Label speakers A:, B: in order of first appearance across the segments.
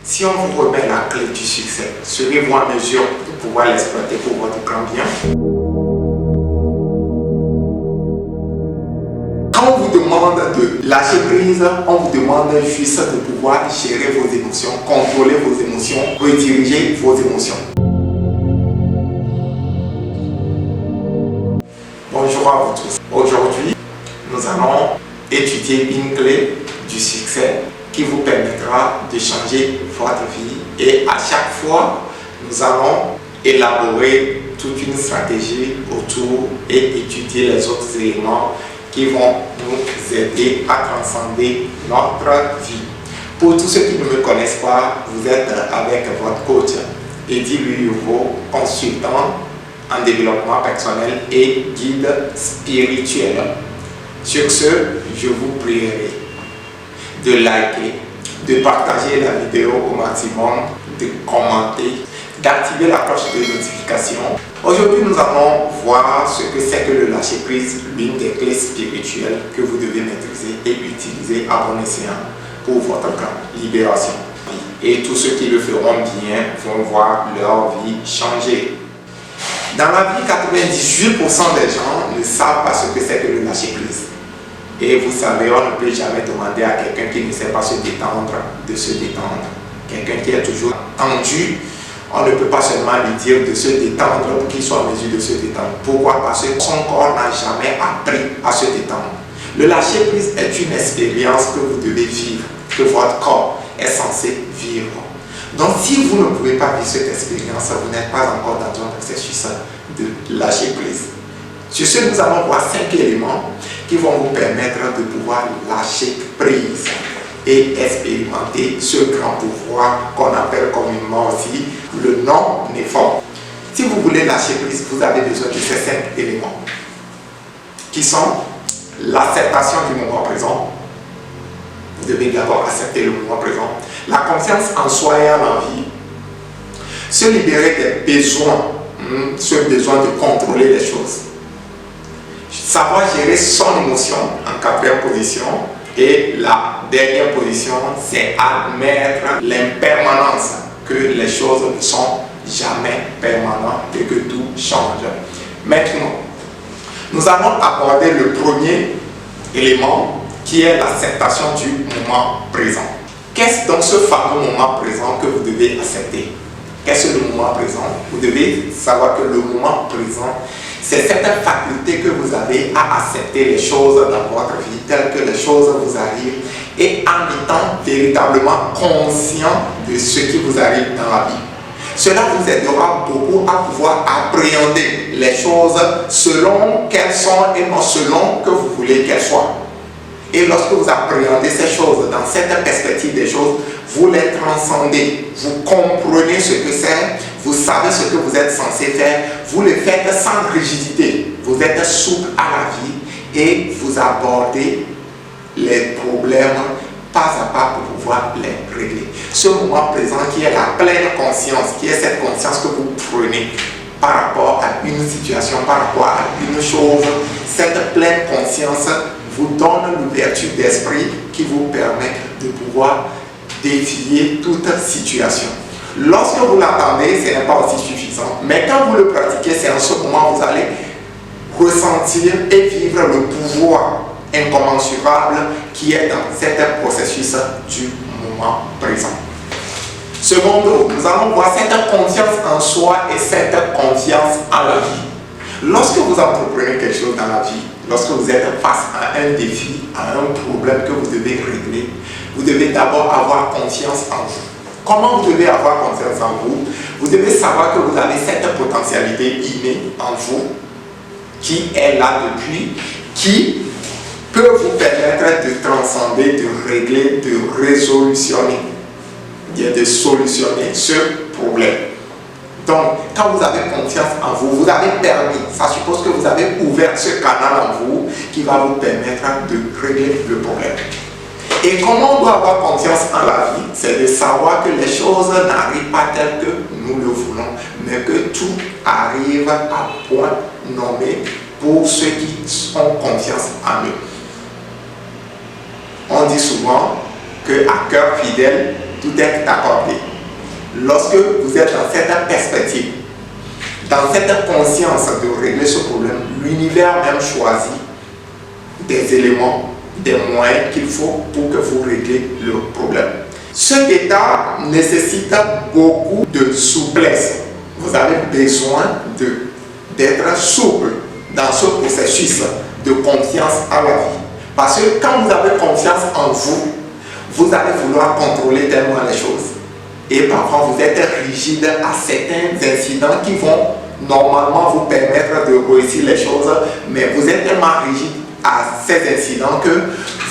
A: Si on vous remet la clé du succès, serez-vous en mesure de pouvoir l'exploiter pour votre grand bien? Quand on vous demande de lâcher prise, on vous demande juste de pouvoir gérer vos émotions, contrôler vos émotions, rediriger vos émotions. Bonjour à vous tous. Aujourd'hui, nous allons étudier une clé du succès qui vous permettra de changer votre vie. Et à chaque fois, nous allons élaborer toute une stratégie autour et étudier les autres éléments qui vont nous aider à transcender notre vie. Pour tous ceux qui ne me connaissent pas, vous êtes avec votre coach Eddie Luyovo, consultant en développement personnel et guide spirituel. Sur ce, je vous prierai de liker, de partager la vidéo au maximum, de commenter, d'activer la cloche de notification. Aujourd'hui, nous allons voir ce que c'est que le lâcher prise, l'une des clés spirituelles que vous devez maîtriser et utiliser à bon escient pour votre libération. Et tous ceux qui le feront bien vont voir leur vie changer. Dans la vie, 98% des gens ne savent pas ce que c'est que le lâcher prise. Et vous savez, on ne peut jamais demander à quelqu'un qui ne sait pas se détendre de se détendre. Quelqu'un qui est toujours tendu, on ne peut pas seulement lui dire de se détendre pour qu'il soit en mesure de se détendre. Pourquoi? Parce que son corps n'a jamais appris à se détendre. Le lâcher prise est une expérience que vous devez vivre, que votre corps est censé vivre. Donc si vous ne pouvez pas vivre cette expérience, vous n'êtes pas encore dans un processus de lâcher prise. Sur ce, nous allons voir 5 éléments qui vont vous permettre de pouvoir lâcher prise et expérimenter ce grand pouvoir qu'on appelle communément aussi le non-effort. Si vous voulez lâcher prise, vous avez besoin de ces 5 éléments qui sont l'acceptation du moment présent. Vous devez d'abord accepter le moment présent. La confiance en soi et en la vie. Se libérer des besoins, ce besoin de contrôler les choses. Savoir gérer son émotion en 4e position. Et la dernière position, c'est admettre l'impermanence, que les choses ne sont jamais permanentes et que tout change. Maintenant, nous allons aborder le premier élément qui est l'acceptation du moment présent. Qu'est-ce donc ce fameux moment présent que vous devez accepter? Qu'est-ce que le moment présent? Vous devez savoir que le moment présent, c'est cette faculté que vous avez à accepter les choses dans votre vie, telles que les choses vous arrivent, et en étant véritablement conscient de ce qui vous arrive dans la vie. Cela vous aidera beaucoup à pouvoir appréhender les choses selon qu'elles sont et non selon que vous voulez qu'elles soient. Et lorsque vous appréhendez ces choses dans cette perspective des choses, vous les transcendez, vous comprenez ce que c'est, vous savez ce que vous êtes censé faire, vous le faites sans rigidité, vous êtes souple à la vie et vous abordez les problèmes pas à pas pour pouvoir les régler. Ce moment présent qui est la pleine conscience, qui est cette conscience que vous prenez par rapport à une situation, par rapport à une chose, cette pleine conscience vous donne l'ouverture d'esprit qui vous permet de pouvoir défier toute situation. Lorsque vous l'attendez, ce n'est pas aussi suffisant. Mais quand vous le pratiquez, c'est en ce moment que vous allez ressentir et vivre le pouvoir incommensurable qui est dans cet processus du moment présent. Secondo, nous allons voir cette confiance en soi et cette confiance en la vie. Lorsque vous entreprenez quelque chose dans la vie, lorsque vous êtes face à un défi, à un problème que vous devez régler, vous devez d'abord avoir confiance en vous. Comment vous devez avoir confiance en vous? Vous devez savoir que vous avez cette potentialité innée en vous, qui est là depuis, qui peut vous permettre de transcender, de régler, de résolutionner, de solutionner ce problème. Donc, quand vous avez confiance en vous, vous avez permis, ça suppose que vous avez ouvert ce canal en vous qui va vous permettre de régler le problème. Et comment on doit avoir confiance en la vie? C'est de savoir que les choses n'arrivent pas telles que nous le voulons, mais que tout arrive à point nommé pour ceux qui ont confiance en eux. On dit souvent qu'à cœur fidèle, tout est accordé. Lorsque vous êtes dans cette perspective, dans cette conscience de régler ce problème, l'univers même choisit des éléments, des moyens qu'il faut pour que vous régliez le problème. Cet état nécessite beaucoup de souplesse. Vous avez besoin d'être souple dans ce processus de confiance à la vie. Parce que quand vous avez confiance en vous, vous allez vouloir contrôler tellement les choses. Et parfois, vous êtes rigide à certains incidents qui vont normalement vous permettre de réussir les choses, mais vous êtes tellement rigide à ces incidents que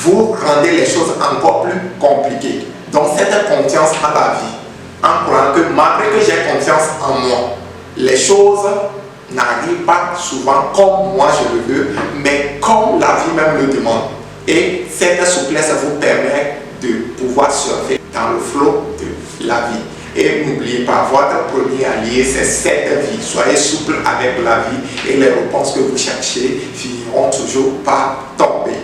A: vous rendez les choses encore plus compliquées. Donc, cette confiance à la vie, en croyant que malgré que j'ai confiance en moi, les choses n'arrivent pas souvent comme moi je le veux, mais comme la vie même le demande. Et cette souplesse vous permet de pouvoir surfer dans le flot de la vie. Et n'oubliez pas, votre premier allié, c'est cette vie. Soyez souple avec la vie et les réponses que vous cherchez finiront toujours par tomber.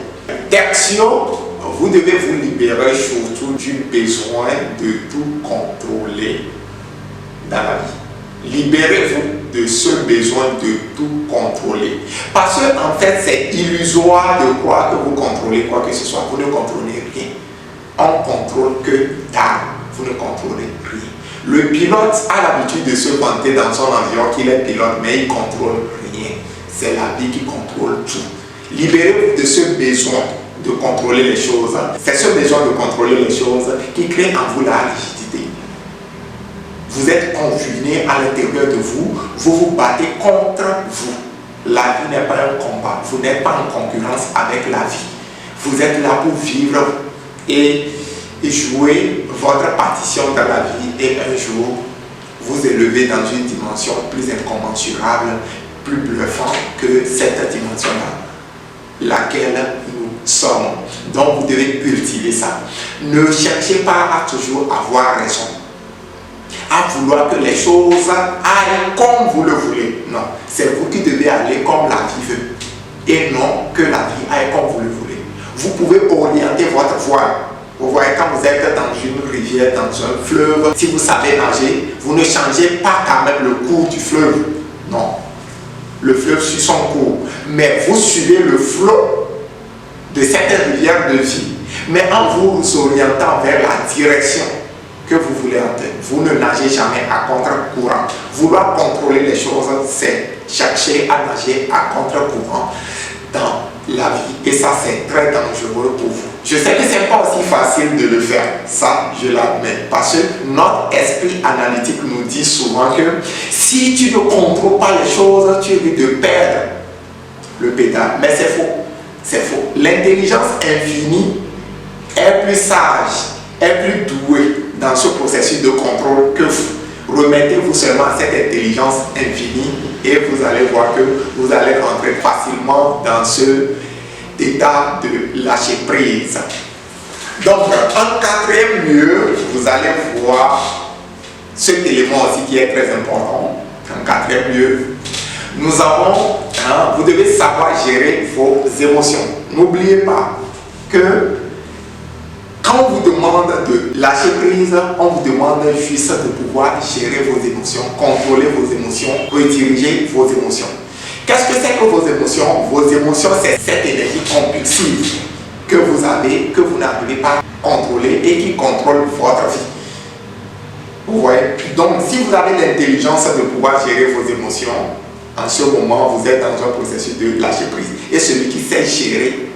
A: Tertio, vous devez vous libérer surtout du besoin de tout contrôler dans la vie. Libérez-vous de ce besoin de tout contrôler. Parce qu'en fait, c'est illusoire de croire que vous contrôlez quoi que ce soit. Vous ne contrôlez rien. On ne contrôle que dalle. Vous ne contrôlez rien. Le pilote a l'habitude de se vanter dans son avion qu'il est pilote, mais il ne contrôle rien. C'est la vie qui contrôle tout. Libérez-vous de ce besoin de contrôler les choses. C'est ce besoin de contrôler les choses qui crée en vous la rigidité. Vous êtes confiné à l'intérieur de vous, vous vous battez contre vous. La vie n'est pas un combat, vous n'êtes pas en concurrence avec la vie. Vous êtes là pour vivre et jouer votre partition dans la vie et un jour vous élever dans une dimension plus incommensurable, plus bluffante que cette dimension-là, laquelle nous sommes. Donc vous devez cultiver ça. Ne cherchez pas à toujours avoir raison, à vouloir que les choses aillent comme vous le voulez. Non, c'est vous qui devez aller comme la vie veut et non que la vie aille comme vous le voulez. Vous pouvez orienter votre voile. Vous voyez, quand vous êtes dans une rivière, dans un fleuve, si vous savez nager, vous ne changez pas quand même le cours du fleuve. Non, le fleuve suit son cours. Mais vous suivez le flot de cette rivière de vie. Mais en vous orientant vers la direction que vous voulez atteindre, vous ne nagez jamais à contre-courant. Vouloir contrôler les choses, c'est chercher à nager à contre-courant dans la vie. Et ça, c'est très dangereux pour vous. Je sais que ce n'est pas aussi facile de le faire, ça, je l'admets. Parce que notre esprit analytique nous dit souvent que si tu ne contrôles pas les choses, tu risques de perdre le pédale. Mais c'est faux. C'est faux. L'intelligence infinie est plus sage, est plus douée dans ce processus de contrôle que vous. Remettez-vous seulement à cette intelligence infinie et vous allez voir que vous allez rentrer facilement dans ce état de lâcher prise. Donc, en quatrième lieu, vous allez voir cet élément aussi qui est très important. En quatrième lieu, nous avons, vous devez savoir gérer vos émotions. N'oubliez pas que quand on vous demande de lâcher prise, on vous demande juste de pouvoir gérer vos émotions, contrôler vos émotions, rediriger vos émotions. Qu'est-ce que c'est que vos émotions? Vos émotions, c'est cette énergie compulsive que vous avez, que vous n'arrivez pas à contrôler et qui contrôle votre vie. Vous voyez? Donc, si vous avez l'intelligence de pouvoir gérer vos émotions, en ce moment, vous êtes dans un processus de lâcher prise. Et celui qui sait gérer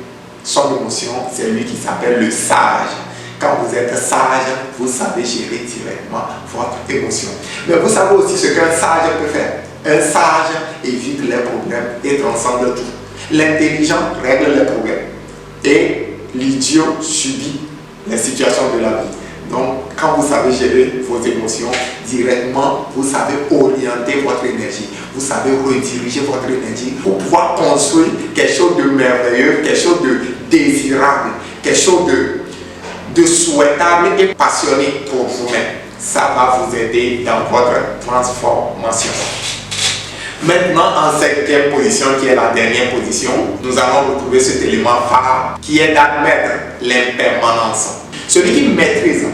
A: son émotion, c'est lui qui s'appelle le sage. Quand vous êtes sage, vous savez gérer directement votre émotion. Mais vous savez aussi ce qu'un sage peut faire. Un sage évite les problèmes et transcende tout. L'intelligent règle les problèmes. Et l'idiot subit les situations de la vie. Donc, quand vous savez gérer vos émotions directement, vous savez orienter votre énergie. Vous savez rediriger votre énergie pour pouvoir construire quelque chose de merveilleux, quelque chose de désirable, quelque chose de souhaitable et passionné pour vous-même. Ça va vous aider dans votre transformation. Maintenant, en cinquième position, qui est la dernière position, nous allons retrouver cet élément phare qui est d'admettre l'impermanence. Celui qui maîtrise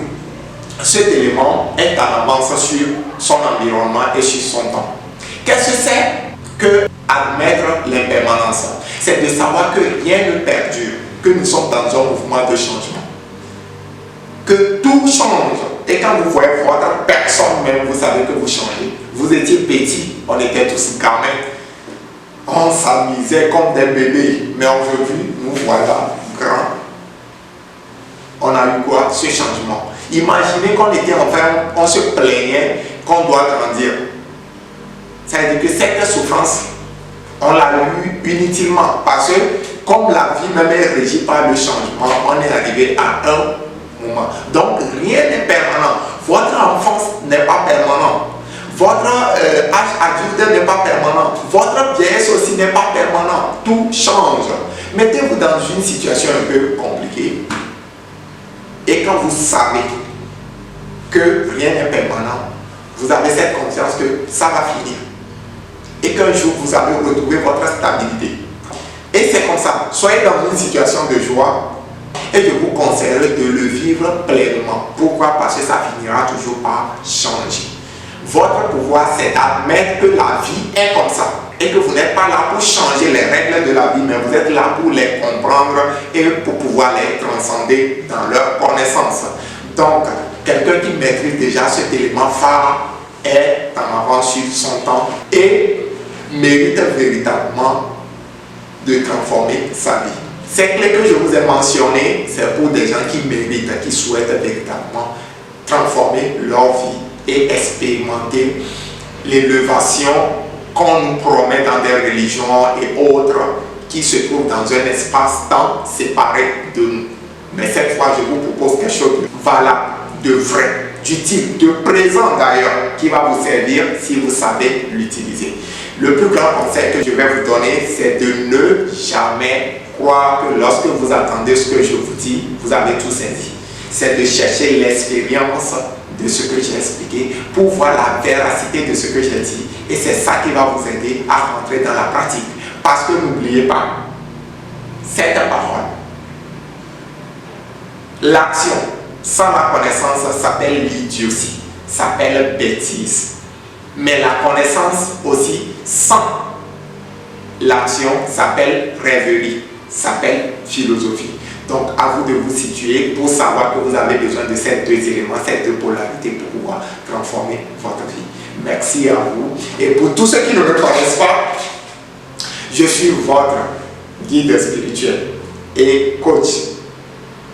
A: cet élément est en avance sur son environnement et sur son temps. Qu'est-ce que c'est que admettre l'impermanence? C'est de savoir que rien ne perdure, que nous sommes dans un mouvement de changement, que tout change. Et quand vous voyez votre personne même, vous savez que vous changez. Vous étiez petit, on était tous gamins, on s'amusait comme des bébés, mais aujourd'hui, nous voilà grands. On a eu quoi? Ce changement. Imaginez qu'on était enfermé, on se plaignait qu'on doit grandir. Ça veut dire que cette souffrance, on l'a eu inutilement, parce que comme la vie même est régie par le changement, on est arrivé à un moment. Donc rien n'est permanent. Votre enfance n'est pas permanente. Votre âge adulte n'est pas permanent. Votre vieillesse aussi n'est pas permanent. Tout change. Mettez-vous dans une situation un peu compliquée. Et quand vous savez que rien n'est permanent, vous avez cette confiance que ça va finir. Et qu'un jour, vous allez retrouver votre stabilité. Et c'est comme ça. Soyez dans une situation de joie et je vous conseille de le vivre pleinement. Pourquoi? Parce que ça finira toujours par changer. Votre pouvoir, c'est d'admettre que la vie est comme ça. Et que vous n'êtes pas là pour changer les règles de la vie, mais vous êtes là pour les comprendre et pour pouvoir les transcender dans leur connaissance. Donc, quelqu'un qui maîtrise déjà cet élément phare est en avance sur son temps et mérite véritablement de transformer sa vie. Ces clés que je vous ai mentionnées, c'est pour des gens qui méritent, qui souhaitent véritablement transformer leur vie et expérimenter l'élévation qu'on nous promet dans des religions et autres qui se trouvent dans un espace-temps séparé de nous. Mais cette fois, je vous propose quelque chose de valable, de vrai, d'utile, de présent d'ailleurs, qui va vous servir si vous savez l'utiliser. Le plus grand conseil que je vais vous donner, c'est de ne jamais croire que lorsque vous attendez ce que je vous dis, vous avez tout saisi. C'est de chercher l'expérience de ce que j'ai expliqué pour voir la véracité de ce que j'ai dit. Et c'est ça qui va vous aider à rentrer dans la pratique. Parce que n'oubliez pas, cette parole, l'action sans la connaissance s'appelle l'idiotie, s'appelle bêtise. Mais la connaissance aussi sans l'action s'appelle rêverie, s'appelle philosophie. Donc à vous de vous situer pour savoir que vous avez besoin de ces deux éléments, ces deux polarités pour pouvoir transformer votre vie. Merci à vous. Et pour tous ceux qui ne me connaissent pas, je suis votre guide spirituel et coach,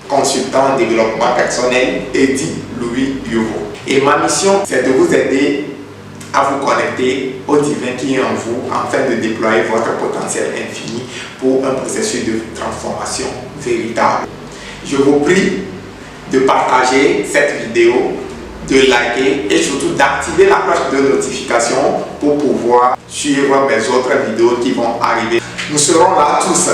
A: consultant en développement personnel, Eddy Louis Yovo. Et ma mission, c'est de vous aider à vous connecter au divin qui est en vous afin de déployer votre potentiel infini pour un processus de transformation véritable. Je vous prie de partager cette vidéo, de liker et surtout d'activer la cloche de notification pour pouvoir suivre mes autres vidéos qui vont arriver. Nous serons là tous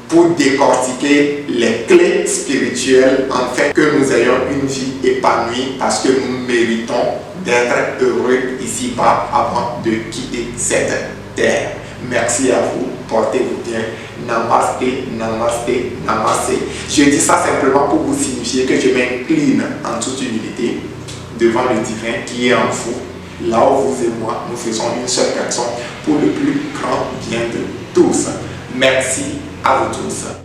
A: pour décortiquer les clés spirituelles afin que nous ayons une vie épanouie parce que nous méritons d'être heureux ici-bas avant de quitter cette terre. Merci à vous, portez-vous bien. Namasté, namasté, namasté. Je dis ça simplement pour vous signifier que je m'incline en toute humilité devant le divin qui est en vous. Là où vous et moi, nous faisons une seule personne pour le plus grand bien de tous. Merci à vous tous.